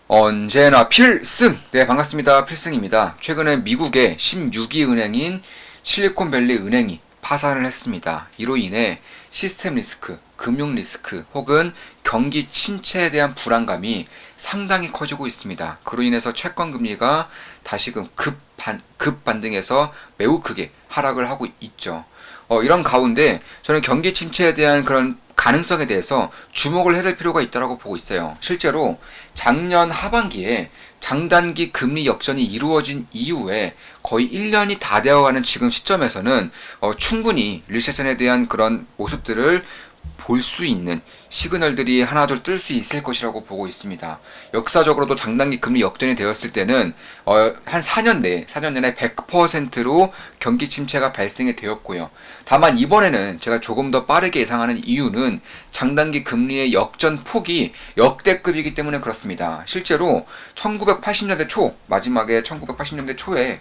언제나 필승! 네, 반갑습니다. 필승입니다. 최근에 미국의 16위 은행인 실리콘밸리 은행이 파산을 했습니다. 이로 인해 시스템 리스크, 금융 리스크 혹은 경기 침체에 대한 불안감이 상당히 커지고 있습니다. 그로 인해서 채권 금리가 다시금 급반등해서 매우 크게 하락을 하고 있죠. 이런 가운데 저는 경기 침체에 대한 그런 가능성에 대해서 주목을 해야 될 필요가 있다고 보고 있어요. 실제로 작년 하반기에 장단기 금리 역전이 이루어진 이후에 거의 1년이 다 되어가는 지금 시점에서는 충분히 리세션에 대한 그런 모습들을 볼 수 있는 시그널들이 하나둘 뜰 수 있을 것이라고 보고 있습니다. 역사적으로도 장단기 금리 역전이 되었을 때는 한 4년 내에 100%로 경기 침체가 발생이 되었고요. 다만 이번에는 제가 조금 더 빠르게 예상하는 이유는 장단기 금리의 역전 폭이 역대급이기 때문에 그렇습니다. 실제로 1980년대 초, 마지막에 1980년대 초에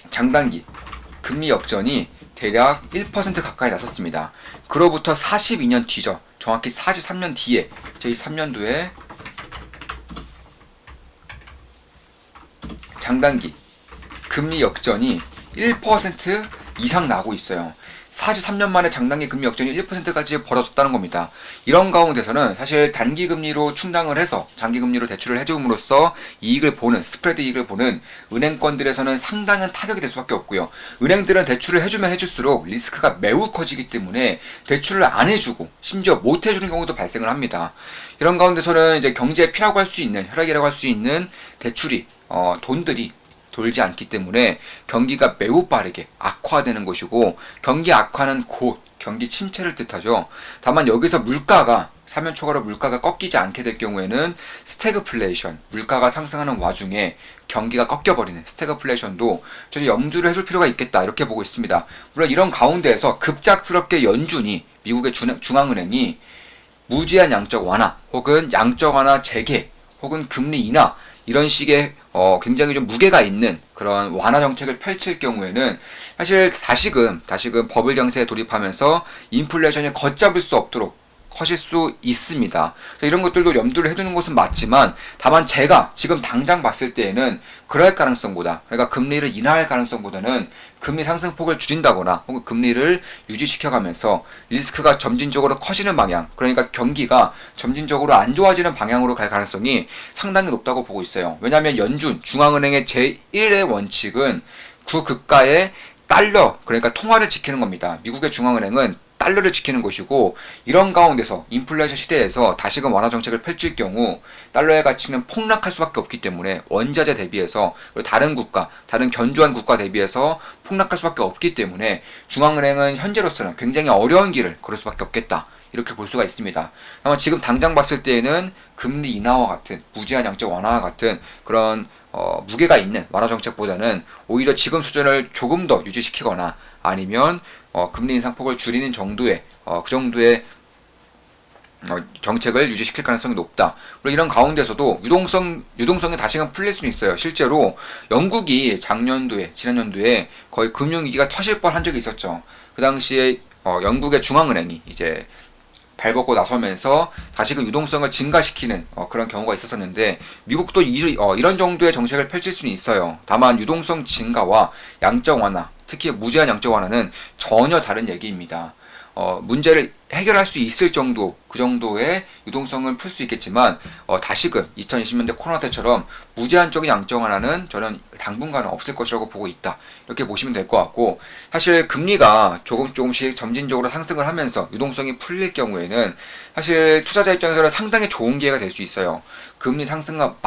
장단기 금리 역전이 대략 1% 가까이 나섰습니다. 그로부터 42년 뒤죠. 정확히 43년 뒤에 제3년도에 장단기 금리 역전이 1% 이상 나고 있어요. 43년 만에 장단기 금리 역전이 1%까지 벌어졌다는 겁니다. 이런 가운데서는 사실 단기 금리로 충당을 해서 장기 금리로 대출을 해줌으로써 이익을 보는, 스프레드 이익을 보는 은행권들에서는 상당한 타격이 될 수밖에 없고요. 은행들은 대출을 해주면 해줄수록 리스크가 매우 커지기 때문에 대출을 안 해주고 심지어 못 해주는 경우도 발생을 합니다. 이런 가운데서는 이제 경제에 피라고 할 수 있는, 혈액이라고 할 수 있는 대출이, 돈들이 돌지 않기 때문에 경기가 매우 빠르게 악화되는 것이고, 경기 악화는 곧 경기 침체를 뜻하죠. 다만 여기서 물가가 3년 초과로 물가가 꺾이지 않게 될 경우에는 스태그플레이션, 물가가 상승하는 와중에 경기가 꺾여버리는 스태그플레이션도 저희 염두를 해둘 필요가 있겠다, 이렇게 보고 있습니다. 물론 이런 가운데에서 급작스럽게 연준이, 미국의 중앙은행이 무제한 양적 완화 혹은 양적 완화 재개 혹은 금리 인하 이런 식의 굉장히 좀 무게가 있는 그런 완화 정책을 펼칠 경우에는 사실 다시금 버블 정세에 돌입하면서 인플레이션이 걷잡을 수 없도록 커질 수 있습니다. 이런 것들도 염두를 해두는 것은 맞지만, 다만 제가 지금 당장 봤을 때에는 그럴 가능성보다, 그러니까 금리를 인하할 가능성보다는 금리 상승폭을 줄인다거나 혹은 금리를 유지시켜가면서 리스크가 점진적으로 커지는 방향, 그러니까 경기가 점진적으로 안 좋아지는 방향으로 갈 가능성이 상당히 높다고 보고 있어요. 왜냐하면 연준, 중앙은행의 제1의 원칙은 구급가의 달러, 그러니까 통화를 지키는 겁니다. 미국의 중앙은행은 달러를 지키는 것이고, 이런 가운데서 인플레이션 시대에서 다시금 완화 정책을 펼칠 경우 달러의 가치는 폭락할 수밖에 없기 때문에 원자재 대비해서, 그리고 다른 국가, 다른 견조한 국가 대비해서 폭락할 수밖에 없기 때문에 중앙은행은 현재로서는 굉장히 어려운 길을 걸을 수밖에 없겠다, 이렇게 볼 수가 있습니다. 다만 지금 당장 봤을 때에는 금리 인하와 같은, 무제한 양적 완화와 같은 그런 무게가 있는 완화 정책보다는 오히려 지금 수준을 조금 더 유지시키거나 아니면 금리 인상폭을 줄이는 정도의 그 정도의 정책을 유지시킬 가능성이 높다. 그리고 이런 가운데서도 유동성이 다시금 풀릴 수는 있어요. 실제로 영국이 지난년도에 거의 금융위기가 터질 뻔한 적이 있었죠. 그 당시에 영국의 중앙은행이 이제 발벗고 나서면서 다시금 유동성을 증가시키는 그런 경우가 있었었는데, 미국도 이런 정도의 정책을 펼칠 수는 있어요. 다만 유동성 증가와 양적 완화, 특히 무제한 양적 완화는 전혀 다른 얘기입니다. 문제를 해결할 수 있을 정도, 그 정도의 유동성을 풀 수 있겠지만, 다시금 2020년대 코로나 때처럼 무제한적인 양적 완화는 저는 당분간은 없을 것이라고 보고 있다, 이렇게 보시면 될 것 같고, 사실 금리가 조금씩 점진적으로 상승을 하면서 유동성이 풀릴 경우에는 사실 투자자 입장에서는 상당히 좋은 기회가 될 수 있어요. 금리 상승과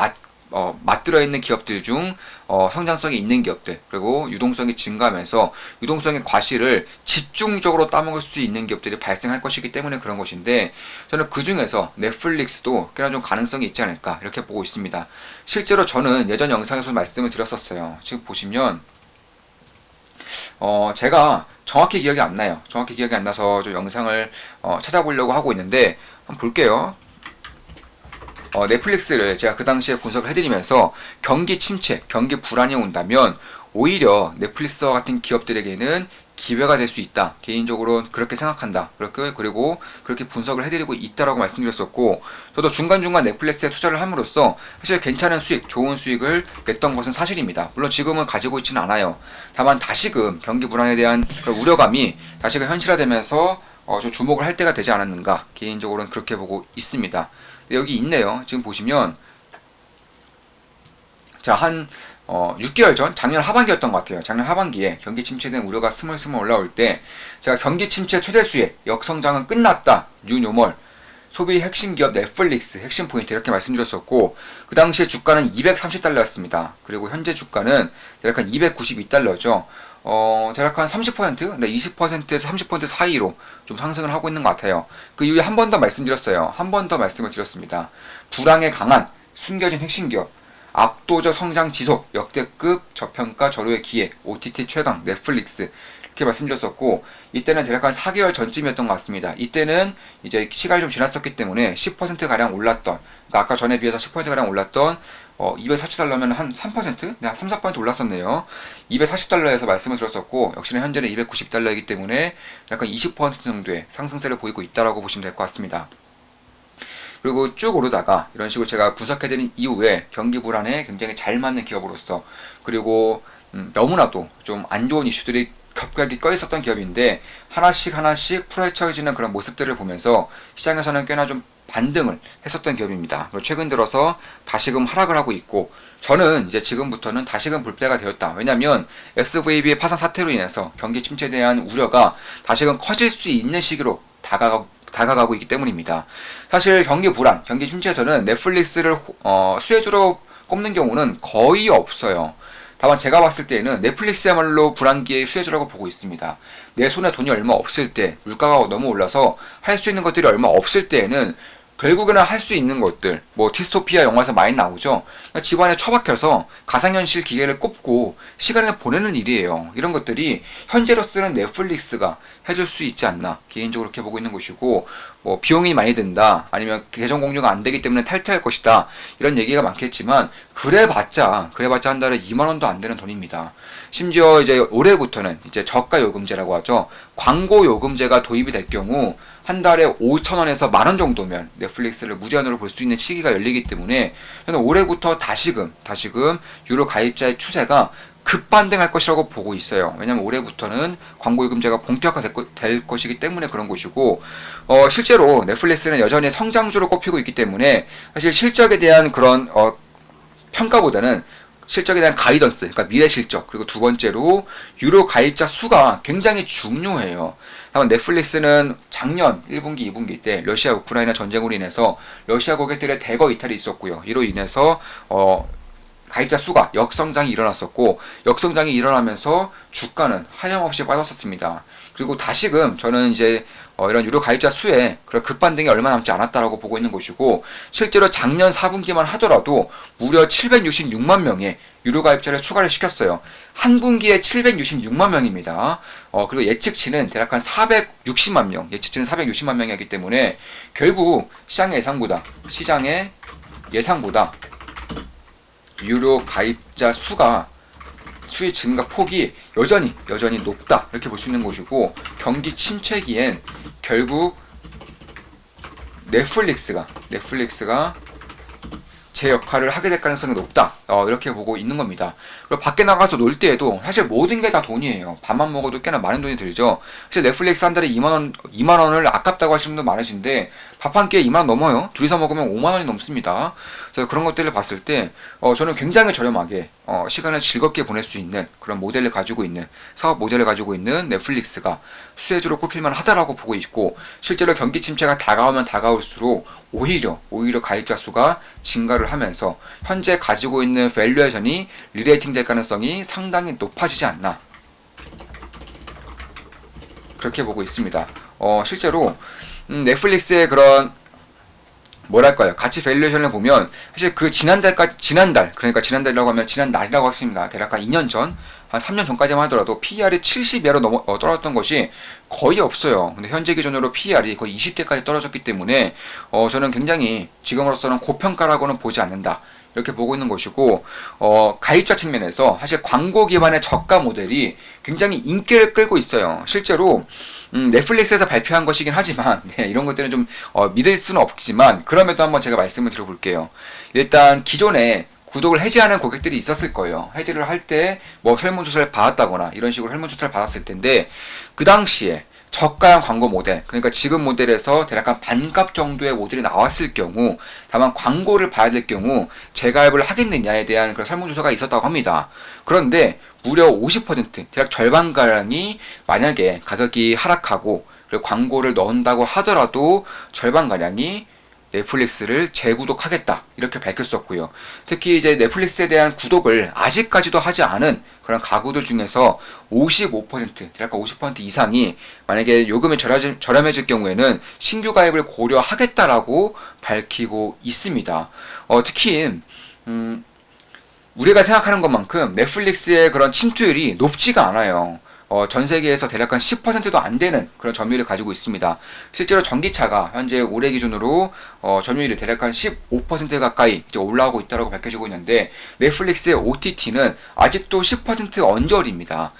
맞들어 있는 기업들 중 성장성이 있는 기업들, 그리고 유동성이 증가하면서 유동성의 과실을 집중적으로 따먹을 수 있는 기업들이 발생할 것이기 때문에 그런 것인데, 저는 그 중에서 넷플릭스도 꽤나 좀 가능성이 있지 않을까, 이렇게 보고 있습니다. 실제로 저는 예전 영상에서 말씀을 드렸었어요. 지금 보시면 제가 정확히 기억이 안 나요. 정확히 기억이 안 나서 좀 영상을 찾아보려고 하고 있는데 한번 볼게요. 넷플릭스를 제가 그 당시에 분석을 해드리면서 경기 침체, 경기 불안이 온다면 오히려 넷플릭스와 같은 기업들에게는 기회가 될 수 있다. 개인적으로 그렇게 생각한다. 그리고 그렇게 분석을 해드리고 있다라고 말씀드렸었고, 저도 중간중간 넷플릭스에 투자를 함으로써 사실 괜찮은 수익, 좋은 수익을 냈던 것은 사실입니다. 물론 지금은 가지고 있지는 않아요. 다만 다시금 경기 불안에 대한 우려감이 다시금 현실화되면서 좀 주목을 할 때가 되지 않았는가, 개인적으로는 그렇게 보고 있습니다. 여기 있네요. 지금 보시면 자, 6개월 전, 작년 하반기였던 것 같아요. 작년 하반기에 경기 침체에 대한 우려가 스물스물 올라올 때, 제가 경기 침체 최대 수혜, 역성장은 끝났다, 뉴노멀, 소비 핵심 기업 넷플릭스, 핵심 포인트 이렇게 말씀드렸었고, 그 당시에 주가는 230달러였습니다. 그리고 현재 주가는 대략 한 292달러죠. 대략 한 30%, 20%에서 30% 사이로 좀 상승을 하고 있는 것 같아요. 그 이후에 한 번 더 말씀드렸어요. 한 번 더 말씀을 드렸습니다. 불황에 강한 숨겨진 핵심 기업, 압도적 성장 지속, 역대급 저평가 저로의 기회, OTT 최강, 넷플릭스 이렇게 말씀드렸었고, 이때는 대략 한 4개월 전쯤이었던 것 같습니다. 이때는 이제 시간이 좀 지났었기 때문에 10%가량 올랐던, 그러니까 아까 전에 비해서 10%가량 올랐던 240달러면 한 3%? 네, 한 3, 4% 올랐었네요. 240달러에서 말씀을 드렸었고, 역시나 현재는 290달러이기 때문에 약간 20% 정도의 상승세를 보이고 있다라고 보시면 될 것 같습니다. 그리고 쭉 오르다가 이런 식으로 제가 분석해드린 이후에 경기 불안에 굉장히 잘 맞는 기업으로서, 그리고 너무나도 좀 안 좋은 이슈들이 겹겹이 껴있었던 기업인데 하나씩 풀어헤쳐지는 그런 모습들을 보면서 시장에서는 꽤나 좀 반등을 했었던 기업입니다. 그리고 최근 들어서 다시금 하락을 하고 있고, 저는 이제 지금부터는 다시금 볼 때가 되었다. 왜냐하면 SVB의 파산 사태로 인해서 경기 침체에 대한 우려가 다시금 커질 수 있는 시기로 다가가고 있기 때문입니다. 사실 경기 불안, 경기 침체에서는 넷플릭스를 수혜주로 꼽는 경우는 거의 없어요. 다만 제가 봤을 때에는 넷플릭스야말로 불안기의 수혜주라고 보고 있습니다. 내 손에 돈이 얼마 없을 때, 물가가 너무 올라서 할 수 있는 것들이 얼마 없을 때에는 결국에는 할 수 있는 것들, 뭐 디스토피아 영화에서 많이 나오죠. 그러니까 집안에 처박혀서 가상현실 기계를 꼽고 시간을 보내는 일이에요. 이런 것들이 현재로 쓰는 넷플릭스가 해줄 수 있지 않나, 개인적으로 그렇게 보고 있는 것이고, 뭐 비용이 많이 든다, 아니면 계정 공유가 안 되기 때문에 탈퇴할 것이다, 이런 얘기가 많겠지만 그래봤자 한 달에 2만 원도 안 되는 돈입니다. 심지어 이제 올해부터는 이제 저가 요금제라고 하죠. 광고 요금제가 도입이 될 경우 한 달에 5,000원에서 만 원 정도면 넷플릭스를 무제한으로 볼 수 있는 시기가 열리기 때문에 저는 올해부터 다시금 유료 가입자의 추세가 급반등할 것이라고 보고 있어요. 왜냐하면 올해부터는 광고요금제가 본격화될 것이기 때문에 그런 것이고, 실제로 넷플릭스는 여전히 성장주로 꼽히고 있기 때문에 사실 실적에 대한 그런 평가보다는 실적에 대한 가이던스, 그러니까 미래 실적, 그리고 두 번째로 유료 가입자 수가 굉장히 중요해요. 다만 넷플릭스는 작년 1분기, 2분기 때 러시아 우크라이나 전쟁으로 인해서 러시아 고객들의 대거 이탈이 있었고요. 이로 인해서 가입자 수가 역성장이 일어났었고, 역성장이 일어나면서 주가는 하염없이 빠졌었습니다. 그리고 다시금 저는 이제 이런 유료 가입자 수에 그런 급반등이 얼마 남지 않았다라고 보고 있는 것이고, 실제로 작년 4분기만 하더라도 무려 766만 명의 유료 가입자를 추가를 시켰어요. 한 분기에 766만 명입니다. 그리고 예측치는 대략 한 460만 명, 예측치는 460만 명이었기 때문에 결국 시장의 예상보다 유료 가입자 수의 증가 폭이 여전히 높다, 이렇게 볼 수 있는 것이고, 경기 침체기엔 결국 넷플릭스가 제 역할을 하게 될 가능성이 높다, 이렇게 보고 있는 겁니다. 그리고 밖에 나가서 놀 때에도 사실 모든 게 다 돈이에요. 밥만 먹어도 꽤나 많은 돈이 들죠. 사실 넷플릭스 한 달에 2만 원을 아깝다고 하시는 분도 많으신데 밥 한 끼에 2만 원 넘어요. 둘이서 먹으면 5만 원이 넘습니다. 그래서 그런 것들을 봤을 때 저는 굉장히 저렴하게 시간을 즐겁게 보낼 수 있는 그런 모델을 가지고 있는, 사업 모델을 가지고 있는 넷플릭스가 수혜주로 꼽힐만 하다라고 보고 있고, 실제로 경기 침체가 다가오면 다가올수록 오히려 가입자 수가 증가를 하면서 현재 가지고 있는 밸류에이션이 리레이팅 될 가능성이 상당히 높아지지 않나, 그렇게 보고 있습니다. 실제로 넷플릭스의 그런 뭐랄까요, 가치 밸류에이션을 보면 사실 그 지난달이라고 하면 지난날이라고 했습니다. 대략 한 2년 전, 한 3년 전까지만 하더라도 PER이 70 이하로 떨어졌던 것이 거의 없어요. 근데 현재 기준으로 PER이 거의 20대까지 떨어졌기 때문에 저는 굉장히 지금으로서는 고평가라고는 보지 않는다. 이렇게 보고 있는 것이고, 가입자 측면에서 사실 광고 기반의 저가 모델이 굉장히 인기를 끌고 있어요. 실제로 넷플릭스에서 발표한 것이긴 하지만 네, 이런 것들은 좀 믿을 수는 없지만 그럼에도 한번 제가 말씀을 드려볼게요. 일단 기존에 구독을 해지하는 고객들이 있었을 거예요. 해지를 할 때 뭐 설문조사를 받았다거나 이런 식으로 설문조사를 받았을 텐데 그 당시에 저가형 광고 모델, 그러니까 지금 모델에서 대략 한 반값 정도의 모델이 나왔을 경우, 다만 광고를 봐야 될 경우 재가입을 하겠느냐에 대한 그런 설문조사가 있었다고 합니다. 그런데 무려 50%, 대략 절반가량이 만약에 가격이 하락하고 그리고 광고를 넣는다고 하더라도 절반가량이 넷플릭스를 재구독하겠다 이렇게 밝혔었고요. 특히 이제 넷플릭스에 대한 구독을 아직까지도 하지 않은 그런 가구들 중에서 55%, 대략 50% 이상이 만약에 요금이 저렴해질 경우에는 신규 가입을 고려하겠다라고 밝히고 있습니다. 특히 우리가 생각하는 것만큼 넷플릭스의 그런 침투율이 높지가 않아요. 전 세계에서 대략 한 10%도 안 되는 그런 점유율을 가지고 있습니다. 실제로 전기차가 현재 올해 기준으로 점유율이 대략 한 15% 가까이 이제 올라오고 있다고 밝혀지고 있는데 넷플릭스의 OTT는 아직도 10% 언저리입니다.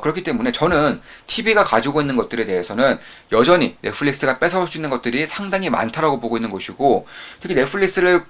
그렇기 때문에 저는 TV가 가지고 있는 것들에 대해서는 여전히 넷플릭스가 뺏어올 수 있는 것들이 상당히 많다라고 보고 있는 것이고, 특히 넷플릭스를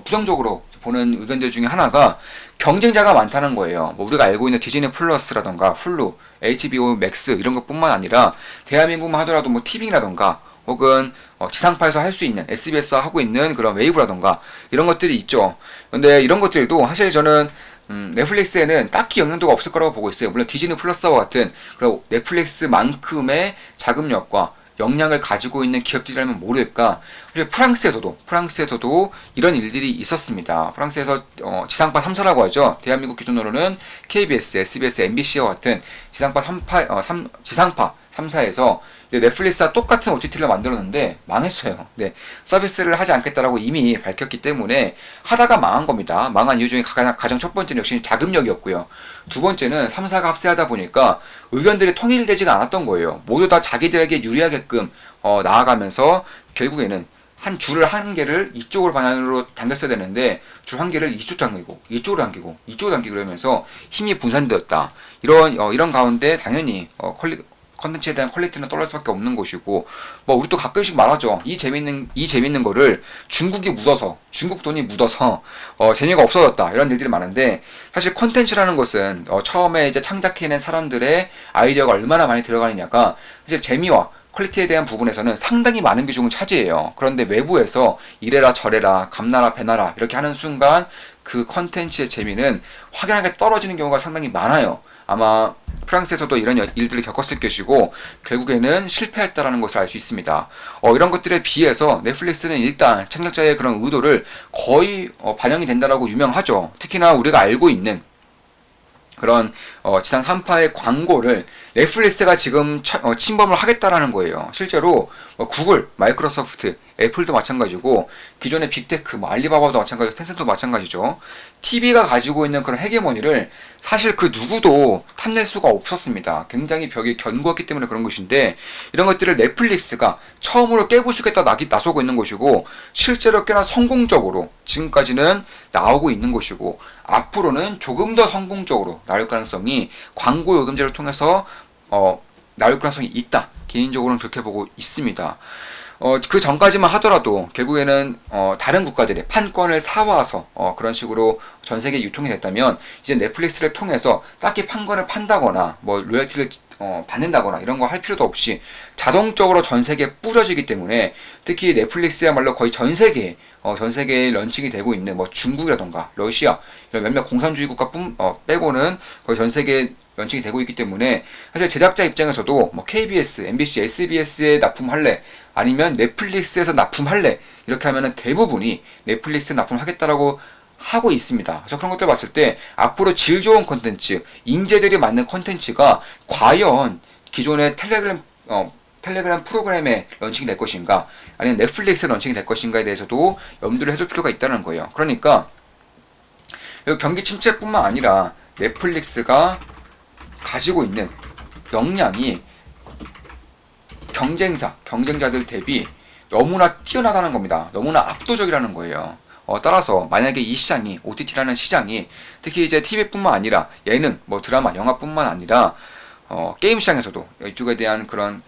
부정적으로 보는 의견들 중에 하나가 경쟁자가 많다는 거예요. 뭐 우리가 알고 있는 디즈니 플러스라던가 훌루, HBO 맥스 이런 것뿐만 아니라 대한민국만 하더라도 뭐 티빙이라던가 혹은 지상파에서 할 수 있는 SBS가 하고 있는 그런 웨이브라던가 이런 것들이 있죠. 근데 이런 것들도 사실 저는 넷플릭스에는 딱히 영향도가 없을 거라고 보고 있어요. 물론 디즈니 플러스와 같은 그런 넷플릭스만큼의 자금력과 역량을 가지고 있는 기업들이라면 모를까. 사실 프랑스에서도 이런 일들이 있었습니다. 프랑스에서 지상파 3사라고 하죠. 대한민국 기준으로는 KBS, SBS, MBC와 같은 지상파 3사에서 넷플릭스와 똑같은 OTT를 만들었는데 망했어요. 네, 서비스를 하지 않겠다라고 이미 밝혔기 때문에 하다가 망한 겁니다. 망한 이유 중에 가장 첫 번째는 역시 자금력이었고요. 두 번째는 3사가 합세하다 보니까 의견들이 통일되지가 않았던 거예요. 모두 다 자기들에게 유리하게끔 나아가면서 결국에는 줄을 한 개를 이쪽으로 방향으로 당겼어야 되는데 줄 한 개를 이쪽 당기고 이쪽으로 당기고 이러면서 힘이 분산되었다. 이런 가운데 당연히 컨텐츠에 대한 퀄리티는 떨어질 수밖에 없는 것이고, 뭐 우리 또 가끔씩 말하죠. 이 재밌는 거를 중국 돈이 묻어서 재미가 없어졌다 이런 일들이 많은데, 사실 컨텐츠라는 것은 처음에 이제 창작해낸 사람들의 아이디어가 얼마나 많이 들어가느냐가 사실 재미와 퀄리티에 대한 부분에서는 상당히 많은 비중을 차지해요. 그런데 외부에서 이래라 저래라 감나라 배나라 이렇게 하는 순간 그 컨텐츠의 재미는 확연하게 떨어지는 경우가 상당히 많아요. 아마 프랑스에서도 이런 일들을 겪었을 것이고 결국에는 실패했다라는 것을 알 수 있습니다. 이런 것들에 비해서 넷플릭스는 일단 창작자의 그런 의도를 거의 반영이 된다라고 유명하죠. 특히나 우리가 알고 있는 그런 지상 3파의 광고를 넷플릭스가 지금 침범을 하겠다라는 거예요. 실제로 구글, 마이크로소프트, 애플도 마찬가지고 기존의 빅테크, 알리바바도 마찬가지고 텐센트도 마찬가지죠. TV가 가지고 있는 그런 헤게모니를 사실 그 누구도 탐낼 수가 없었습니다. 굉장히 벽이 견고했기 때문에 그런 것인데 이런 것들을 넷플릭스가 처음으로 깨부수겠다 나서고 있는 것이고 실제로 꽤나 성공적으로 지금까지는 나오고 있는 것이고 앞으로는 조금 더 성공적으로 나올 가능성이 광고 요금제를 통해서 나올 가능성이 있다. 개인적으로는 그렇게 보고 있습니다. 그 전까지만 하더라도 결국에는 다른 국가들의 판권을 사와서 그런 식으로 전 세계에 유통이 됐다면 이제 넷플릭스를 통해서 딱히 판권을 판다거나 뭐 로열티를 받는다거나 이런 거 할 필요도 없이 자동적으로 전 세계에 뿌려지기 때문에 특히 넷플릭스야말로 거의 전 세계에 런칭이 되고 있는 뭐 중국이라던가 러시아 이런 몇몇 공산주의 국가 빼고는 거의 전 세계에 런칭이 되고 있기 때문에 사실 제작자 입장에서도 뭐 KBS, MBC, SBS에 납품할래 아니면 넷플릭스에서 납품할래 이렇게 하면은 대부분이 넷플릭스에 납품하겠다라고 하고 있습니다. 그래서 그런 것들 봤을 때 앞으로 질 좋은 콘텐츠, 인재들이 맞는 콘텐츠가 과연 기존의 텔레그램 프로그램에 런칭이 될 것인가 아니면 넷플릭스에 런칭이 될 것인가에 대해서도 염두를 해둘 필요가 있다는 거예요. 그러니까 경기 침체뿐만 아니라 넷플릭스가 가지고 있는 역량이 경쟁자들 대비 너무나 뛰어나다는 겁니다. 너무나 압도적이라는 거예요. 따라서 만약에 이 시장이, OTT라는 시장이 특히 이제 TV뿐만 아니라 예능, 뭐 드라마, 영화뿐만 아니라 게임 시장에서도 이쪽에 대한 그런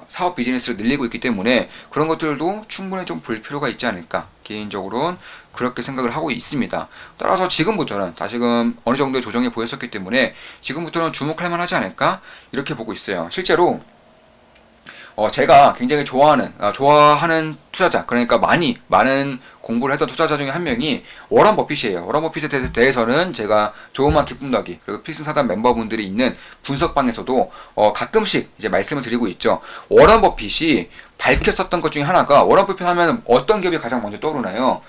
사업 비즈니스를 늘리고 있기 때문에 그런 것들도 충분히 좀 볼 필요가 있지 않을까, 개인적으로는 그렇게 생각을 하고 있습니다. 따라서 지금부터는 다시금 어느 정도의 조정이 보였었기 때문에 지금부터는 주목할 만하지 않을까, 이렇게 보고 있어요. 실제로 제가 굉장히 좋아하는 투자자, 그러니까 많은 공부를 했던 투자자 중에 한 명이 워런 버핏이에요. 워런 버핏에 대해서는 제가 좋은만 기쁨 더하기, 그리고 필승 사단 멤버분들이 있는 분석방에서도 가끔씩 이제 말씀을 드리고 있죠. 워런 버핏이 밝혔었던 것 중에 하나가, 워런 버핏 하면 어떤 기업이 가장 먼저 떠오르나요?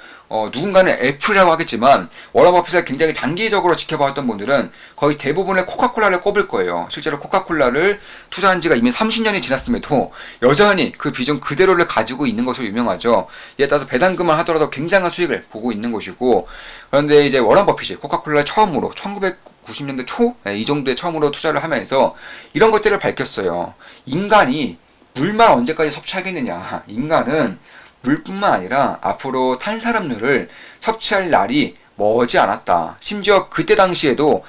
누군가는 애플이라고 하겠지만 워런 버핏을 굉장히 장기적으로 지켜봤던 분들은 거의 대부분의 코카콜라를 꼽을 거예요. 실제로 코카콜라를 투자한 지가 이미 30년이 지났음에도 여전히 그 비중 그대로를 가지고 있는 것으로 유명하죠. 이에 따라서 배당금만 하더라도 굉장한 수익을 보고 있는 것이고, 그런데 이제 워런 버핏이 코카콜라를 처음으로 1990년대 초 이 정도에 처음으로 투자를 하면서 이런 것들을 밝혔어요. 인간이 물만 언제까지 섭취하겠느냐. 인간은 물뿐만 아니라 앞으로 탄산음료를 섭취할 날이 머지 않았다. 심지어 그때 당시에도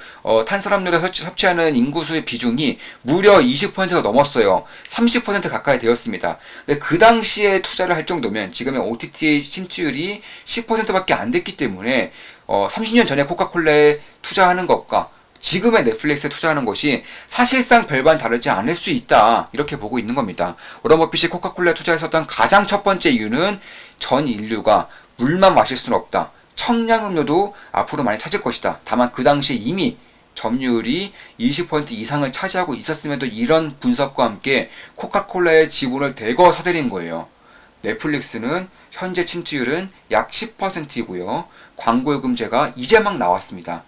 탄산음료를 섭취하는 인구수의 비중이 무려 20%가 넘었어요. 30% 가까이 되었습니다. 근데 그 당시에 투자를 할 정도면 지금의 OTT 침투율이 10%밖에 안 됐기 때문에 30년 전에 코카콜라에 투자하는 것과 지금의 넷플릭스에 투자하는 것이 사실상 별반 다르지 않을 수 있다, 이렇게 보고 있는 겁니다. 워런 버핏이 코카콜라에 투자했었던 가장 첫 번째 이유는 전 인류가 물만 마실 수는 없다, 청량음료도 앞으로 많이 찾을 것이다. 다만 그 당시에 이미 점유율이 20% 이상을 차지하고 있었음에도 이런 분석과 함께 코카콜라의 지분을 대거 사들인 거예요. 넷플릭스는 현재 침투율은 약 10%이고요. 광고요금제가 이제 막 나왔습니다.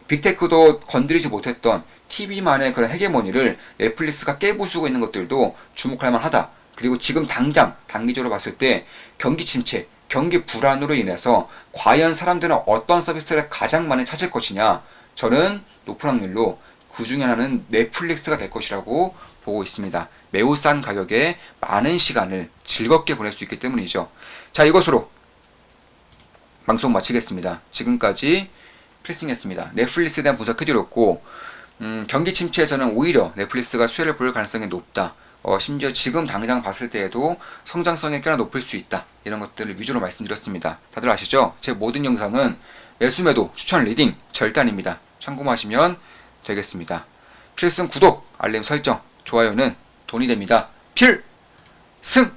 빅테크도 건드리지 못했던 TV만의 그런 헤게모니를 넷플릭스가 깨부수고 있는 것들도 주목할 만하다. 그리고 지금 당장 단기적으로 봤을 때 경기 침체, 경기 불안으로 인해서 과연 사람들은 어떤 서비스를 가장 많이 찾을 것이냐, 저는 높은 확률로 그 중에 하나는 넷플릭스가 될 것이라고 보고 있습니다. 매우 싼 가격에 많은 시간을 즐겁게 보낼 수 있기 때문이죠. 자, 이것으로 방송 마치겠습니다. 지금까지 필승이었습니다. 넷플릭스에 대한 분석해드렸고, 경기 침체에서는 오히려 넷플릭스가 수혜를 볼 가능성이 높다. 심지어 지금 당장 봤을 때에도 성장성이 꽤나 높을 수 있다. 이런 것들을 위주로 말씀드렸습니다. 다들 아시죠? 제 모든 영상은 매수매도 추천 리딩 절대 아닙니다. 참고하시면 되겠습니다. 필승 구독, 알림 설정, 좋아요는 돈이 됩니다. 필승!